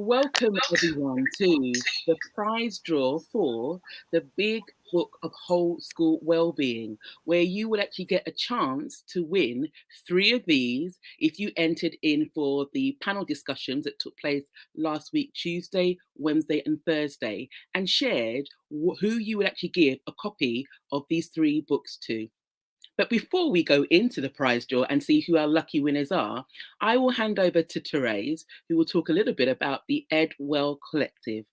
Welcome everyone to the prize draw for the Big Book of Whole School Wellbeing, where you will actually get a chance to win 3 of these if you entered in for the panel discussions that took place last week, Tuesday, Wednesday and Thursday, and shared who you would actually give a copy of these 3 books to. But before we go into the prize draw and see who our lucky winners are, I will hand over to Therese, who will talk a little bit about the EdWell Collective.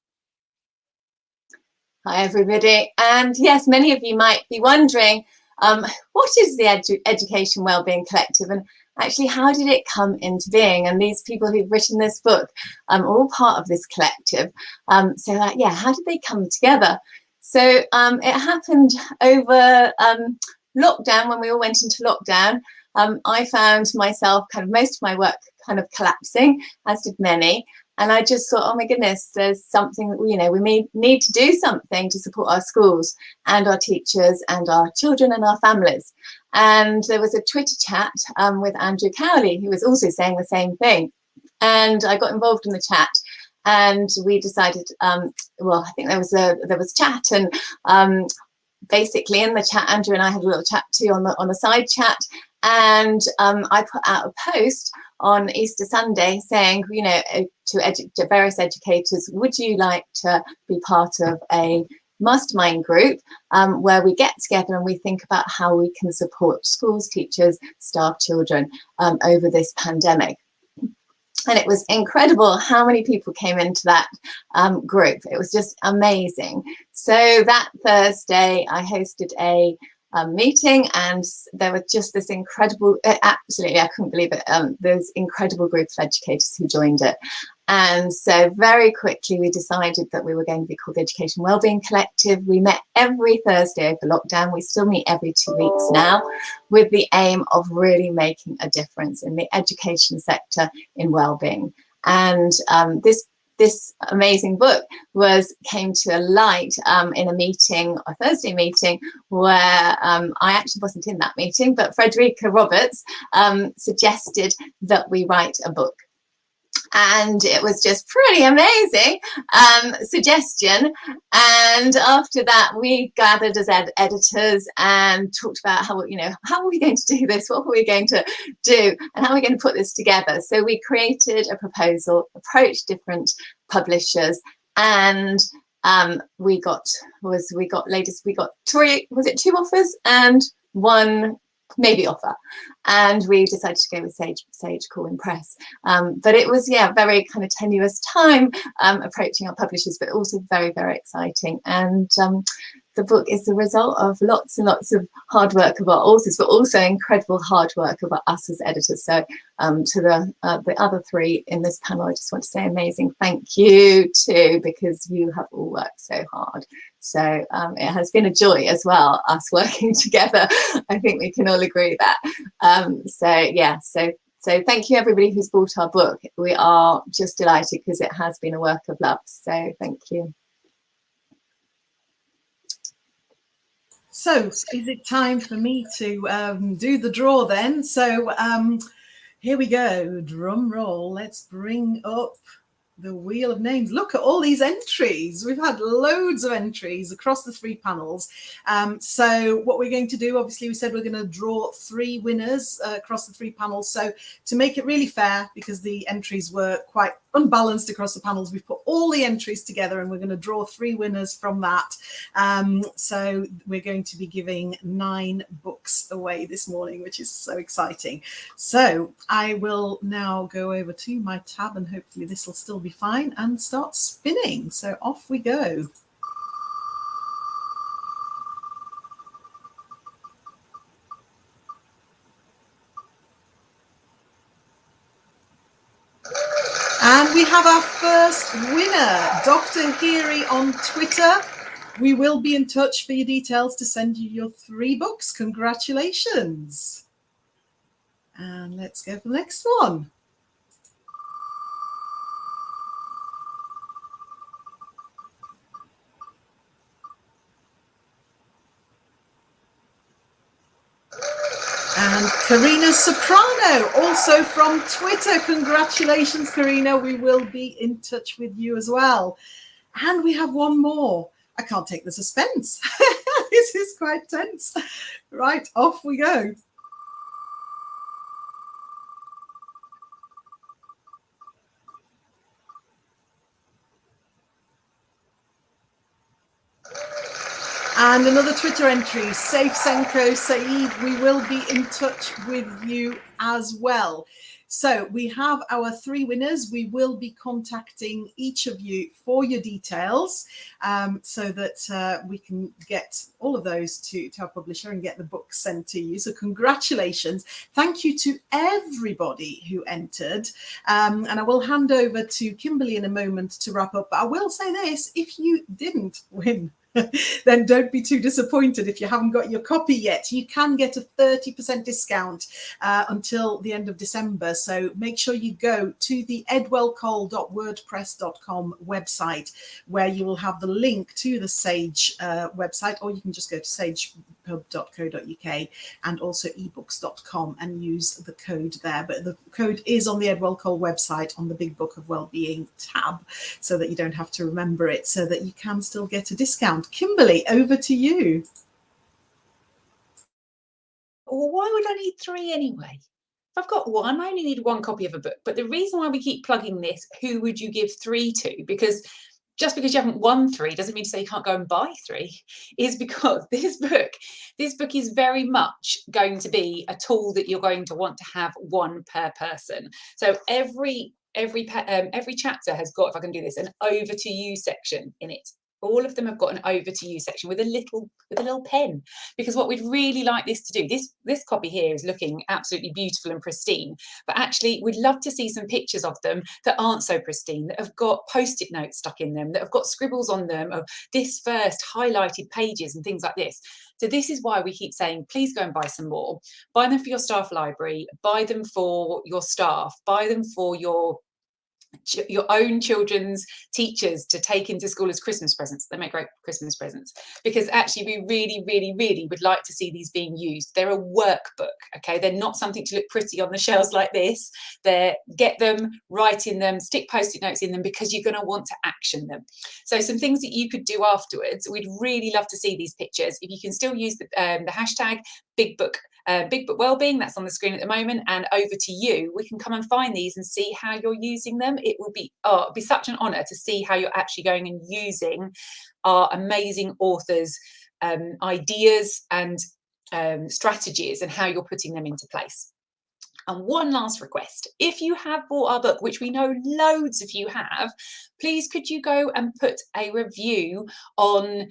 Hi, everybody. And yes, many of you might be wondering, what is the Education Wellbeing Collective, and actually how did it come into being? And these people who've written this book are all part of this collective. Yeah, how did they come together? So it happened over lockdown. When we all went into lockdown, I found myself most of my work collapsing, as did many. And I just thought, oh my goodness, there's something that we need to do something to support our schools and our teachers and our children and our families. And there was a Twitter chat with Andrew Cowley, who was also saying the same thing. And I got involved in the chat, and we decided, I think there was a chat, and basically in the chat, Andrew and I had a little chat too on a side chat, and I put out a post on Easter Sunday saying, to various educators, would you like to be part of a mastermind group where we get together and we think about how we can support schools, teachers, staff, children over this pandemic. And it was incredible how many people came into that group. It was just amazing. So that Thursday, I hosted a meeting, and there was just this incredible, absolutely, I couldn't believe it, there's incredible group of educators who joined it. And so very quickly we decided that we were going to be called the Education Wellbeing Collective. We met every Thursday over lockdown. We still meet every 2 weeks now, with the aim of really making a difference in the education sector in wellbeing. And this amazing book came to light in a meeting, a Thursday meeting, where I actually wasn't in that meeting, but Frederica Roberts suggested that we write a book. And it was just pretty amazing suggestion. And after that, we gathered as editors and talked about how are we going to do this? What are we going to do? And how are we going to put this together? So we created a proposal, approached different publishers, and we got 2 offers and 1 maybe offer, and we decided to go with Sage Corwin Press. But it was very tenuous time approaching our publishers, but also very, very exciting. And the book is the result of lots and lots of hard work of our authors, but also incredible hard work of us as editors. So to the other 3 in this panel, I just want to say amazing thank you too, because you have all worked so hard. So it has been a joy as well, us working together. I think we can all agree that. So thank you everybody who's bought our book. We are just delighted because it has been a work of love. So thank you. So is it time for me to do the draw then? So here we go, drum roll. Let's bring up the wheel of names. Look at all these entries. We've had loads of entries across the 3 panels. So what we're going to do, obviously we said we're going to draw 3 winners across the 3 panels. So to make it really fair, because the entries were quite unbalanced across the panels, we've put all the entries together and we're going to draw 3 winners from that. So we're going to be giving 9 books away this morning, which is so exciting. So I will now go over to my tab, and hopefully this will still be fine, and start spinning. So off we go. And we have our first winner, Dr. Geary on Twitter. We will be in touch for your details to send you your 3 books. Congratulations. And let's go for the next one. And Karina Soprano, also from Twitter. Congratulations, Karina. We will be in touch with you as well. And we have one more. I can't take the suspense. This is quite tense. Right, off we go. And another Twitter entry, Safe Senko Saeed, we will be in touch with you as well. So we have our 3 winners. We will be contacting each of you for your details so that we can get all of those to our publisher and get the book sent to you. So congratulations. Thank you to everybody who entered. And I will hand over to Kimberly in a moment to wrap up. But I will say this, if you didn't win, then don't be too disappointed if you haven't got your copy yet. You can get a 30% discount until the end of December. So make sure you go to the edwellcole.wordpress.com website, where you will have the link to the Sage website, or you can just go to sagepub.co.uk and also ebooks.com and use the code there. But the code is on the Ed Wellcole website on the Big Book of Wellbeing tab, so that you don't have to remember it, so that you can still get a discount. Kimberly, over to you. Well, why would I need 3 anyway? If I've got 1, I only need 1 copy of a book. But the reason why we keep plugging this, who would you give 3 to? Because just because you haven't won 3 doesn't mean to say you can't go and buy 3, is because this book is very much going to be a tool that you're going to want to have 1 per person. So every chapter has got, if I can do this, an over to you section in it. All of them have got an over to you section with a little pen, because what we'd really like this to do, this copy here is looking absolutely beautiful and pristine, but actually we'd love to see some pictures of them that aren't so pristine, that have got post-it notes stuck in them, that have got scribbles on them of this first, highlighted pages and things like this. So this is why we keep saying, please go and buy some more. Buy them for your staff library, buy them for your staff, buy them for your own children's teachers to take into school as Christmas presents. They make great Christmas presents, because actually we really, really, really would like to see these being used. They're a workbook, okay? They're not something to look pretty on the shelves like this. Get them, write in them, stick post-it notes in them, because you're going to want to action them. So some things that you could do afterwards, we'd really love to see these pictures. If you can still use the hashtag Big Book Wellbeing, that's on the screen at the moment, and over to you, we can come and find these and see how you're using them. It will be such an honor to see how you're actually going and using our amazing authors' ideas and strategies, and how you're putting them into place. And one last request, if you have bought our book, which we know loads of you have, please could you go and put a review on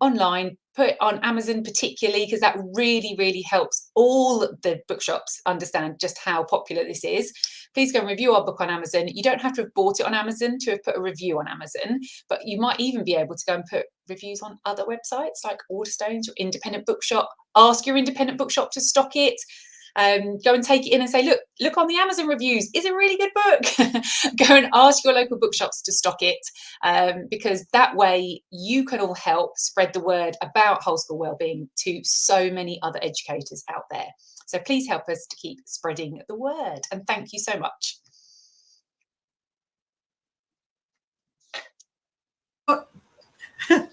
online, put it on Amazon particularly, because that really, really helps all the bookshops understand just how popular this is. Please go and review our book on Amazon. You don't have to have bought it on Amazon to have put a review on Amazon, but you might even be able to go and put reviews on other websites like Waterstones, your independent bookshop. Ask your independent bookshop to stock it. Go and take it in and say, look on the Amazon reviews, it's a really good book. Go and ask your local bookshops to stock it, because that way you can all help spread the word about whole school wellbeing to so many other educators out there. So please help us to keep spreading the word, and thank you so much.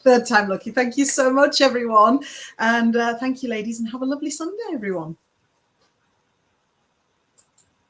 Third time lucky. Thank you so much, everyone. And thank you, ladies, and have a lovely Sunday, everyone.